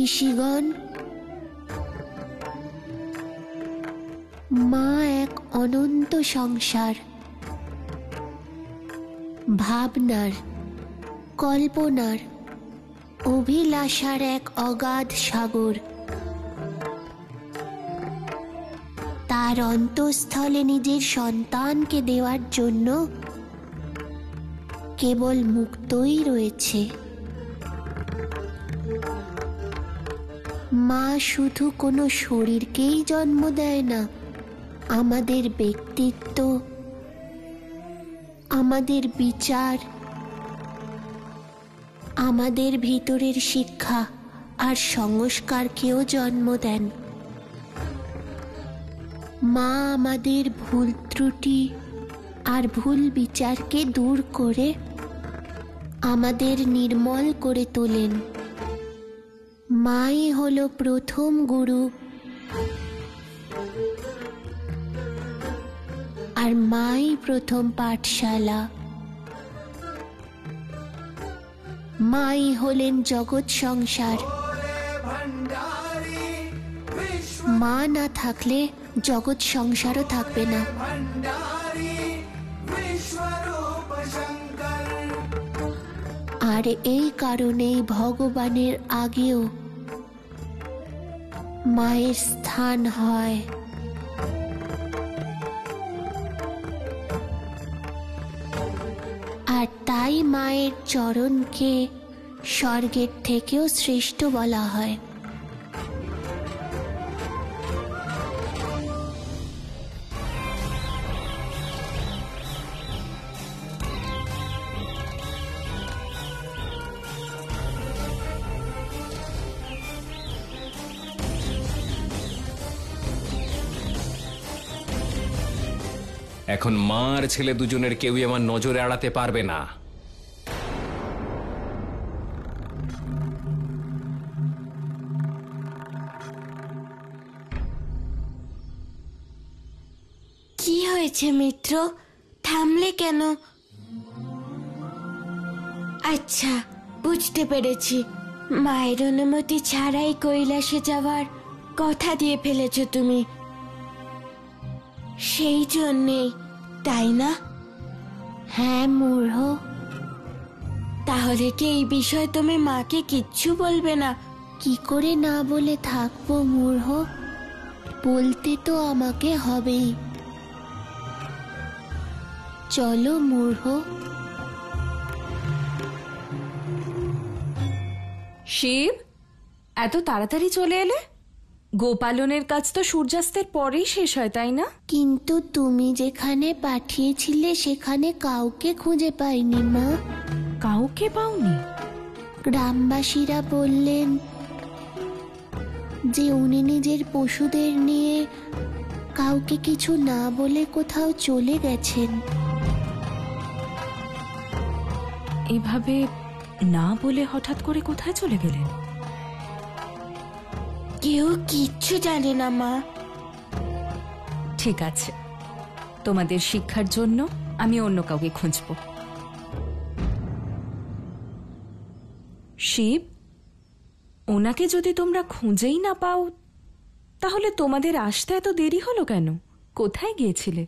ঋষিগণ, মা এক অনন্ত সংসার, ভাবনার, কল্পনার, অভিলাষার এক অগাধ সাগর। তার অন্তঃস্থলে নিজের সন্তানকে দেওয়ার জন্য কেবল মুক্তই রয়েছে। মা শুধু কোনো শরীরকেই জন্ম দেয় না, আমাদের ব্যক্তিত্ব, আমাদের বিচার, আমাদের ভিতরের শিক্ষা আর সংস্কারকেও জন্ম দেন। মা আমাদের ভুল ত্রুটি আর ভুল বিচারকে দূর করে আমাদের নির্মল করে তোলেন। মাই হলো প্রথম গুরু, আর মাই প্রথম পাঠশালা। মাই হলেন জগৎ সংসার। মা না থাকলে জগৎ সংসারও থাকবে না। আর এই কারণেই ভগবানের আগেও মায়ের স্থান হয়। আর তাই মায়ের চরণকে স্বর্গের থেকেও শ্রেষ্ঠ বলা হয়। এখন মা আর ছেলে দুজনের কেউই আমার নজরে এড়াতে পারবে না। কি হয়েছে মিত্র, থামলে কেন? আচ্ছা, বুঝতে পেরেছি, মায়ের অনুমতি ছাড়াই কৈলাসে যাওয়ার কথা দিয়ে ফেলেছ তুমি, সেই জন্যেই, তাই না? হ্যাঁ মূঢ়। তাহলে কি এই বিষয়ে তুমি মাকে কিচ্ছু বলবে না? কি করে না বলে থাকবো মূঢ়? বলতে তো আমাকে হবেই। চলো মূঢ়। শিব, এত তাড়াতাড়ি চলে এলে? গোপালনের কাজ তো সূর্যাস্তের পরেই শেষ হয়, তাই না? কিন্তু তুমি যেখানে পাঠিয়েছিলে সেখানে কাউকে খুঁজে পাইনি মা। কাউকে পাওনি? গ্রামবাসীরা বললেন যে উনি নিজের পশুদের নিয়ে কাউকে কিছু না বলে কোথাও চলে গেছেন। এভাবে না বলে হঠাৎ করে কোথায় চলে গেলেন? কেউ কিচ্ছু জানে না মা। ঠিক আছে, তোমাদের শিক্ষার জন্য আমি অন্য কাউকে খুঁজব। শিব, ওনাকে যদি তোমরা খুঁজেই না পাও তাহলে তোমাদের আসতে এত দেরি হলো কেন? কোথায় গিয়েছিলে?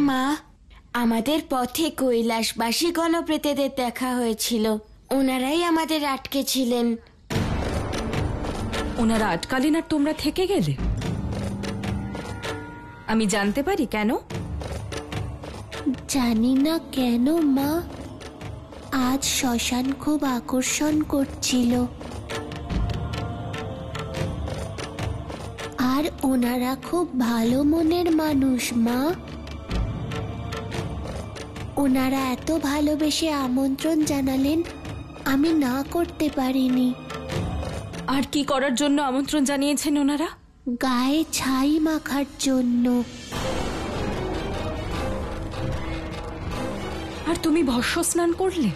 মা, আমাদের পথে কৈলাসবাসী গণপ্রেতেদের দেখা হয়েছিল, ওনারাই আমাদের আটকে ছিলেন। ওনারা আটকালেন আর তোমরা থেকে গেলে? আমি জানতে পারি কেন? জানি না কেন মা, আজ শ্মশান খুব আকর্ষণ করছিল। আর ওনারা খুব ভালো মনের মানুষ মা। ওনারা এত ভালোবেসে আমন্ত্রণ জানালেন, আমি না করতে পারিনি। আর কি করার জন্য আমন্ত্রণ জানিয়েছেন ওনারা? গায়ে ছাই মাখার জন্য। আর তুমি ভস্ম স্নান করলে?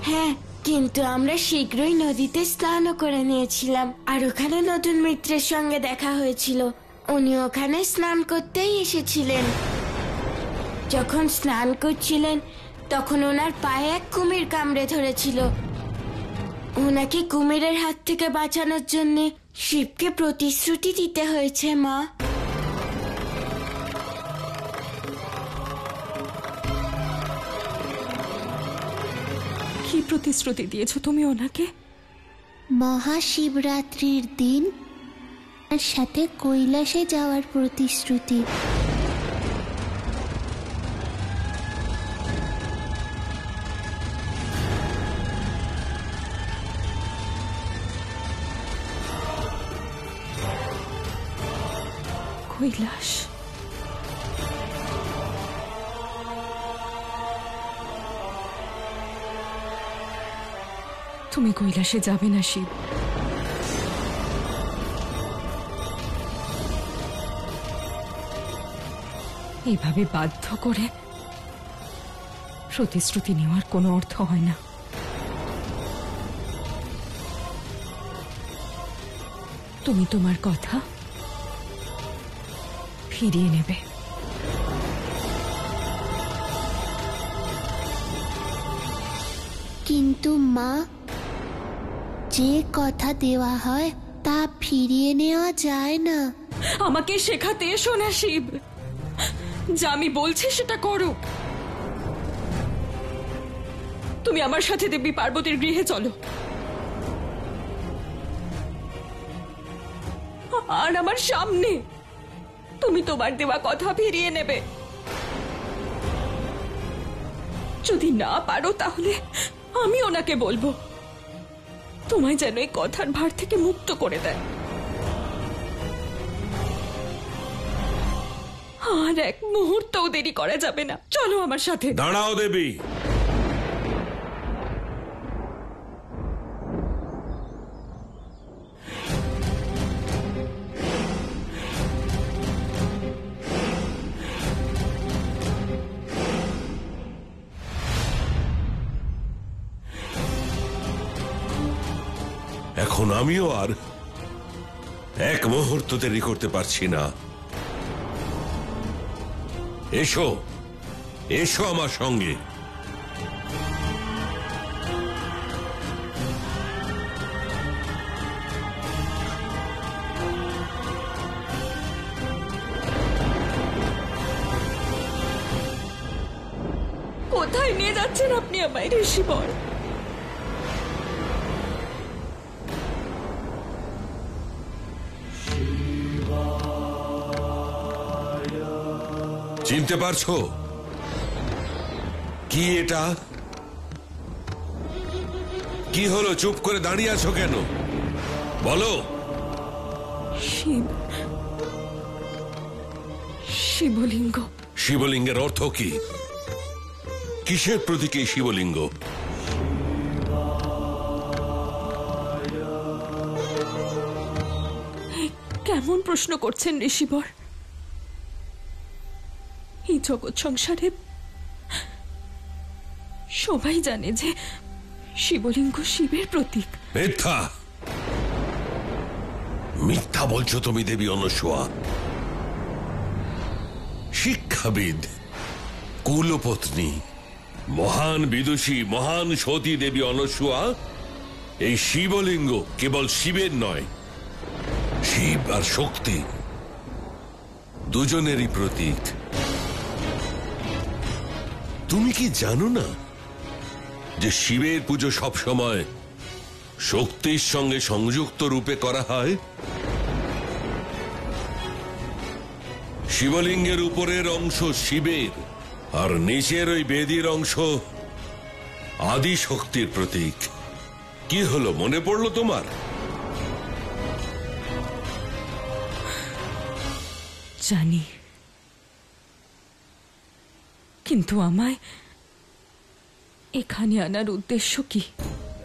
হ্যাঁ, কিন্তু আমরা শীঘ্রই নদীতে স্নানও করে নিয়েছিলাম। আর ওখানে নতুন মিত্রের সঙ্গে দেখা হয়েছিল, উনি ওখানে স্নান করতেই এসেছিলেন। যখন স্নান করছিলেন তখন ওনার পায়ে এক কুমির কামড়ে ধরেছিল। ওনাকে কুমিরের হাত থেকে বাঁচানোর জন্য শিবকে প্রতিশ্রুতি দিতে হয়েছে মা। কি প্রতিশ্রুতি দিয়েছো তুমি ওনাকে? মহাশিবরাত্রির দিন আর সাথে কৈলাসে যাওয়ার প্রতিশ্রুতি। কৈলাস? তুমি কৈলাসে যাবে না শিব। এইভাবে বাধ্য করে প্রতিশ্রুতি নেওয়ার কোনো অর্থ হয় না। তুমি তোমার কথা ফিরিয়ে নেবে। কিন্তু মা, যে কথা দেওয়া হয় তা ফিরিয়ে নেওয়া যায় না। আমাকে শেখাতে এসো না শিব, যা আমি বলছি সেটা করো। তুমি আমার সাথে দেবী পার্বতীর গৃহে চলো, আর আমার সামনে তুমি তোমার দেওয়া কথা ফিরিয়ে নেবে। যদি না পারো তাহলে আমি ওনাকে বলবো তোমায় যেন এই কথার ভার থেকে মুক্ত করে দেয়। আর এক মুহূর্তও দেরি করা যাবে না, চলো আমার সাথে। দাঁড়াও দেবী, এখন আমিও আর এক মুহূর্ত দেরি করতে পারছি না। এসো, এসো আমার সঙ্গে। কোথায় নিয়ে যাচ্ছেন আপনি আমায় ঋষিবর? চিনতে পারছো কি এটা? কি হলো, চুপ করে দাঁড়িয়ে আছো কেন? বলো। শিব, শিবলিঙ্গ। শিবলিঙ্গের অর্থ কি? কিসের প্রতীক এই শিবলিঙ্গ? কেমন প্রশ্ন করছেন ঋষিবর? এই জগৎ সংসারে সবাই জানে যে শিবলিঙ্গ শিবের প্রতীক। মিথ্যা, মিথ্যা বলছো তুমি দেবী অনসূয়া। শিক্ষাবিদ, কুলপত্নী, মহান বিদুষী, মহান সতী দেবী অনসূয়া এই শিবলিঙ্গ কেবল শিবের নয়, শিব আর শক্তি দুজনেরই প্রতীক। তুমি কি জানো না যে শিবের পুজো সবসময় শক্তির সঙ্গে সংযুক্ত রূপে করা হয়? শিবলিঙ্গের উপরের অংশ শিবের আর নিচের ওই বেদির অংশ আদি শক্তির প্রতীক। কি হলো, মনে পড়লো তোমার? জানি, কিন্তু আমায় এখানে আনার উদ্দেশ্য কি?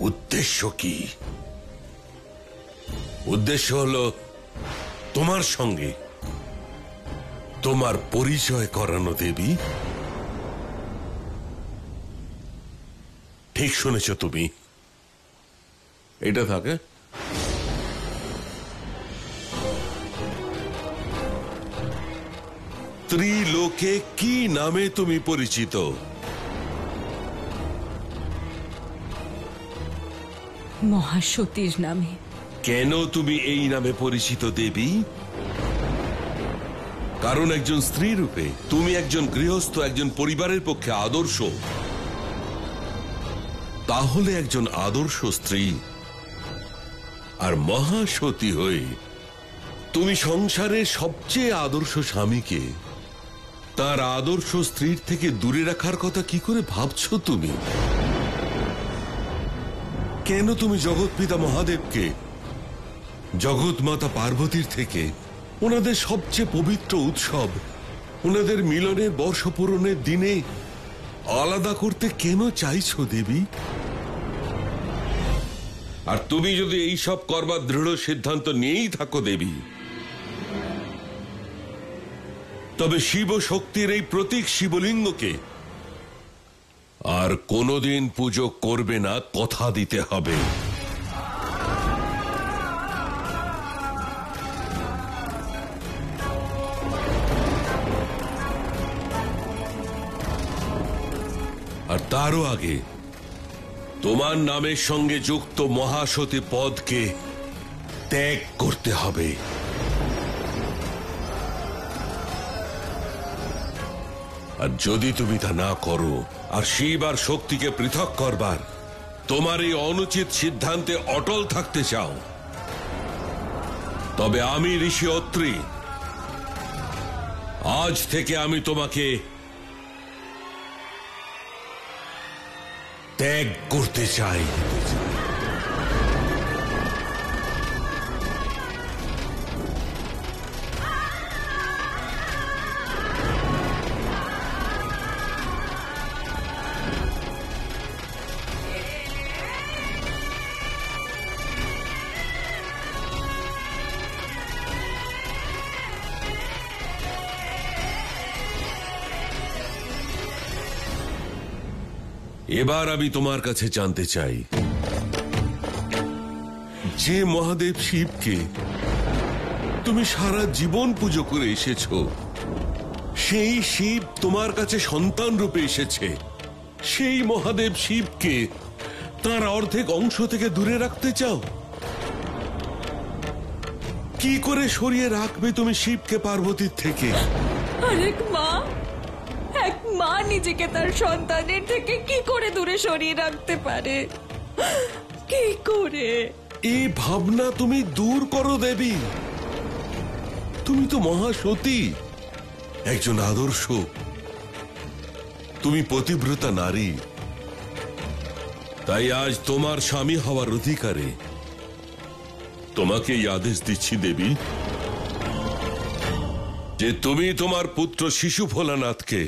উদ্দেশ্য কি? উদ্দেশ্য হলো তোমার সঙ্গে তোমার পরিচয় করানো দেবী। ঠিক শুনেছ তুমি, এটা থাকে। ত্রিলোকে কি নামে তুমি পরিচিত? মহাসতীর নামে। কেন তুমি এই নামে পরিচিত দেবী? কারণ একজন স্ত্রী রূপে তুমি একজন গৃহস্থ, একজন পরিবারের পক্ষে আদর্শ। তাহলে একজন আদর্শ স্ত্রী আর মহাসতী হয়ে তুমি সংসারের সবচেয়ে আদর্শ স্বামীকে তার আদর্শ স্ত্রীর থেকে দূরে রাখার কথা কি করে ভাবছো তুমি? কেন তুমি জগৎপিতা মহাদেবকে জগৎ মাতা পার্বতীর থেকে ওনাদের সবচেয়ে পবিত্র উৎসব, ওনাদের মিলনের বর্ষপূরণের দিনে আলাদা করতে কেন চাইছো দেবী? আর তুমি যদি এই সব করবার দৃঢ় সিদ্ধান্ত নিয়েই থাকো দেবী, তবে শিব শক্তির এই প্রতীক শিবলিঙ্গকে আর কোনোদিন পুজো করবে না, কথা দিতে হবে। আর তারও আগে তোমার নামের সঙ্গে যুক্ত মহাসতী পদকে ত্যাগ করতে হবে। আর যদি তুমি তা না করো আর শিব আর শক্তিকে পৃথক করবার তোমার এই অনুচিত সিদ্ধান্তে অটল থাকতে চাও, তবে আমি ঋষি অত্রি আজ থেকে আমি তোমাকে ত্যাগ করতে চাই। এবার আমি তোমার কাছে জানতে চাই, যে মহাদেব শিবকে তুমি সারা জীবন পুজো করে এসেছো, সেই শিব তোমার কাছে সন্তান রূপে এসেছে। সেই মহাদেব শিবকে তার অর্ধেক অংশ থেকে দূরে রাখতে চাও? কি করে সরিয়ে রাখবে তুমি শিবকে পার্বতীর থেকে? এক মা নিজেকে তার সন্তানের থেকে কি করে দূরে সরিয়ে রাখতে পারে? কি করে? এই ভাবনা তুমি দূর করো দেবী। তুমি তো মহাসতী, একজন আদর্শ, তুমি পতিব্রতা নারী। তাই আজ তোমার স্বামী হওয়ার অধিকারে তোমাকে এই আদেশ দিচ্ছি দেবী, যে তুমি তোমার পুত্র শিশু ভোলানাথকে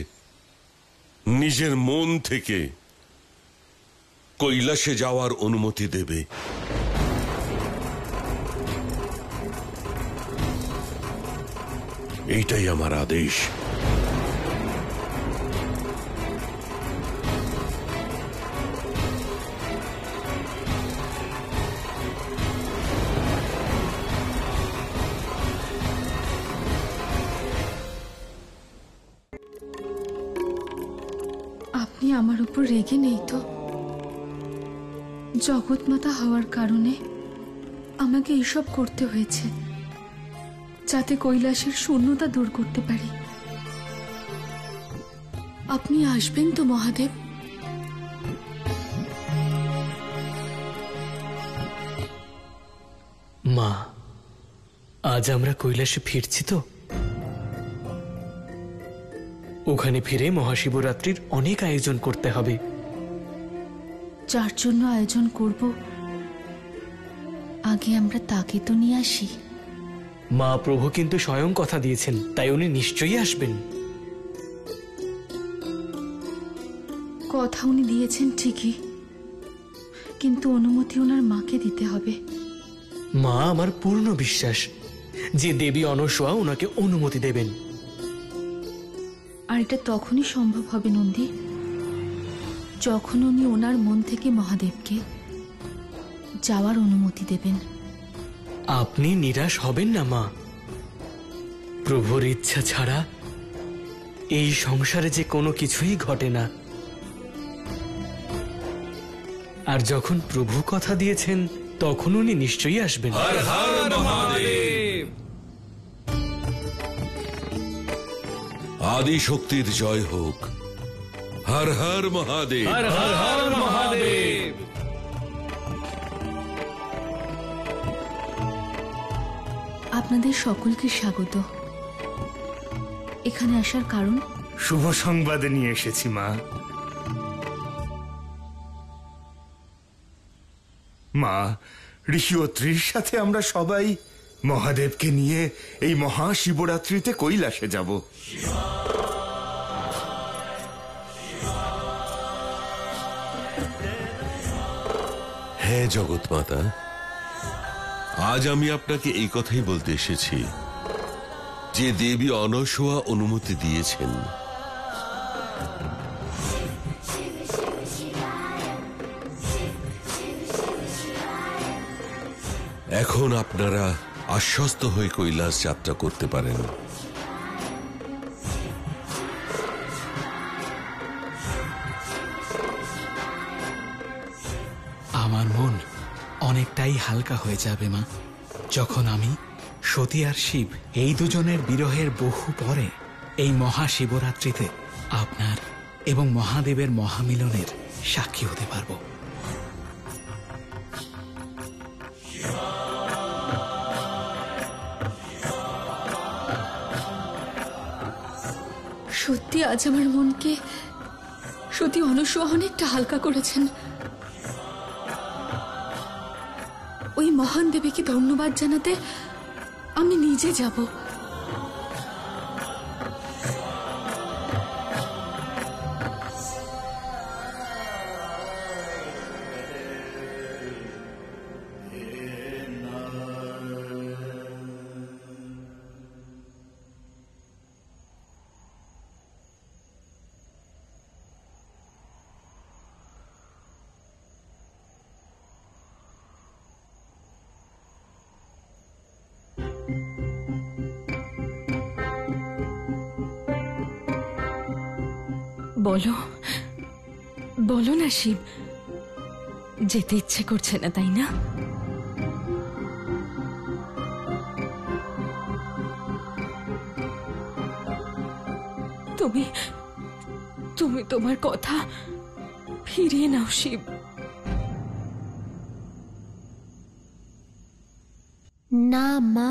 নিজের মন থেকে কৈলাসে যাওয়ার অনুমতি দেবে। এইটাই আমার আদেশ। আপনি আমার উপর রেগে নেই তো? জগৎমাতা হওয়ার কারণে আমাকে এইসব করতে হয়েছে, যাতে কৈলাসের শূন্যতা দূর করতে পারি। আপনি আসবেন তো মহাদেব? মা, আজ আমরা কৈলাসে ফিরছি তো? ওখানে ফিরে মহাশিবরাত্রির অনেক আয়োজন করতে হবে। যার জন্য আয়োজন করব, আগে আমরা তাকে তো নিয়ে আসি। মা প্রভু কিন্তু স্বয়ং কথা দিয়েছেন, তাই উনি নিশ্চয়ই আসবেন। কথা উনি দিয়েছেন ঠিকই, কিন্তু অনুমতি ওনার মাকে দিতে হবে। মা, আমার পূর্ণ বিশ্বাস যে দেবী অনসূয়া ওনাকে অনুমতি দেবেন। আর এটা তখনই সম্ভব হবে নন্দী, যখন উনি ওনার মন থেকে মহাদেবকে যাওয়ার অনুমতি দেবেন। আপনি নিরাশ হবেন না মা। প্রভুর ইচ্ছা ছাড়া এই সংসারে যে কোনো কিছুই ঘটে না। আর যখন প্রভু কথা দিয়েছেন তখন উনি নিশ্চয়ই আসবেন। হর হর মহাদেব। আদি শক্তির জয় হোক। হর হর মহাদেব। হর হর হর মহাদেব। আপনাদের সকলকে স্বাগত। এখানে আসার কারণ? শুভ সংবাদ নিয়ে এসেছি মা। মা, ঋষি অত্রির সাথে আমরা সবাই মহাদেবকে নিয়ে এই মহাশিবরাত্রিতে কৈলাসে যাব। হ্যাঁ জগৎমাতা, আজ আমি আপনাকে এই কথাই বলতে এসেছি যে দেবী অনসূয়া অনুমতি দিয়েছেন। এখন আপনারা আশ্বস্ত হয়ে কৈলাস যাত্রা করতে পারেন। আমার মন অনেকটাই হালকা হয়ে যাবে মা, যখন আমি সতী আর শিব এই দুজনের বিরহের বহু পরে এই মহাশিবরাত্রিতে আপনার এবং মহাদেবের মহামিলনের সাক্ষী হতে পারবো। সত্যি আজ আমার মনকে সতী অনসূয়া অনেকটা হালকা করেছেন। ওই মহান দেবীকে ধন্যবাদ জানাতে আমি নিজে যাব। বলো বলো না শিব, যেতে ইচ্ছে করছে না তাই না? তুমি তুমি তোমার কথা ফিরিয়ে নাও শিব। না মা,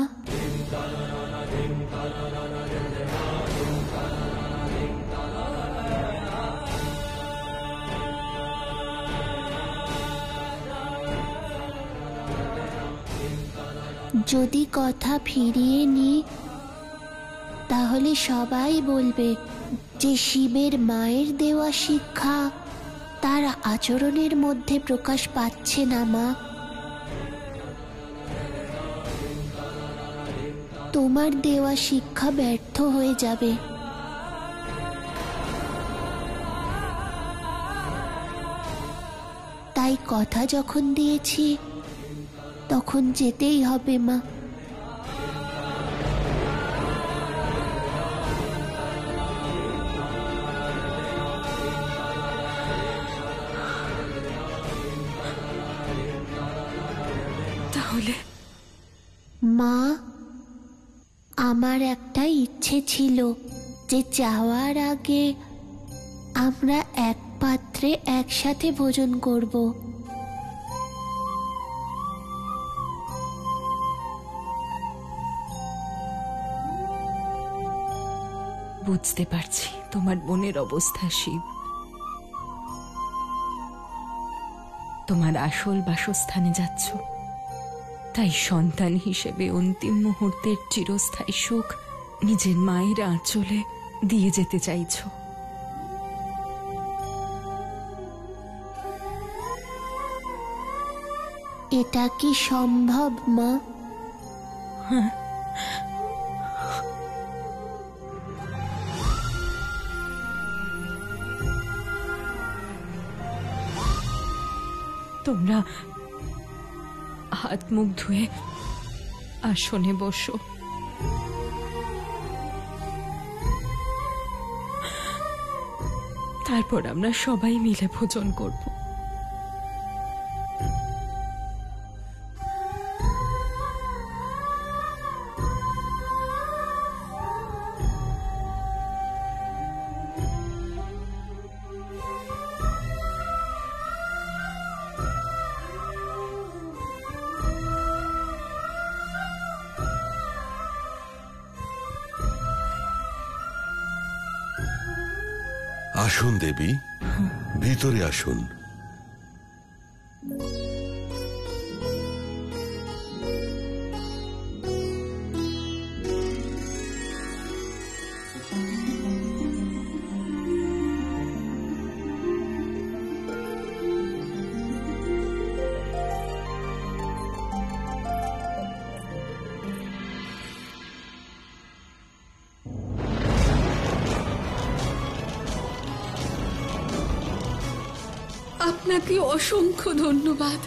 যদি কথা ফিরিয়ে নি তাহলে সবাই বলবে যে শিবের মায়ের দেওয়া শিক্ষা তার আচরণের মধ্যে প্রকাশ পাচ্ছে না মা। তোমার দেওয়া শিক্ষা ব্যর্থ হয়ে যাবে। তাই কথা যখন দিয়েছি তখন যেতেই হবে মা। তাহলে মা, আমার একটা ইচ্ছে ছিল যে যাওয়ার আগে আমরা এক পাত্রে একসাথে ভোজন করব। বুঝতে পারছি তোমার মনের অবস্থা শিব। তোমার আসল বাসস্থানে যাচ্ছ, তাই সন্তান হিসেবে অন্তিম মুহূর্তের চিরস্থায়ী সুখ নিজের মায়ের আঁচলে দিয়ে যেতে চাইছ। এটা কি সম্ভব মা? তোমরা হাত মুখ ধুয়ে আসনে বসো। তারপর আমরা সবাই মিলে ভোজন করব। আসুন দেবী, ভিতরে আসুন। আপনাকে অসংখ্য ধন্যবাদ।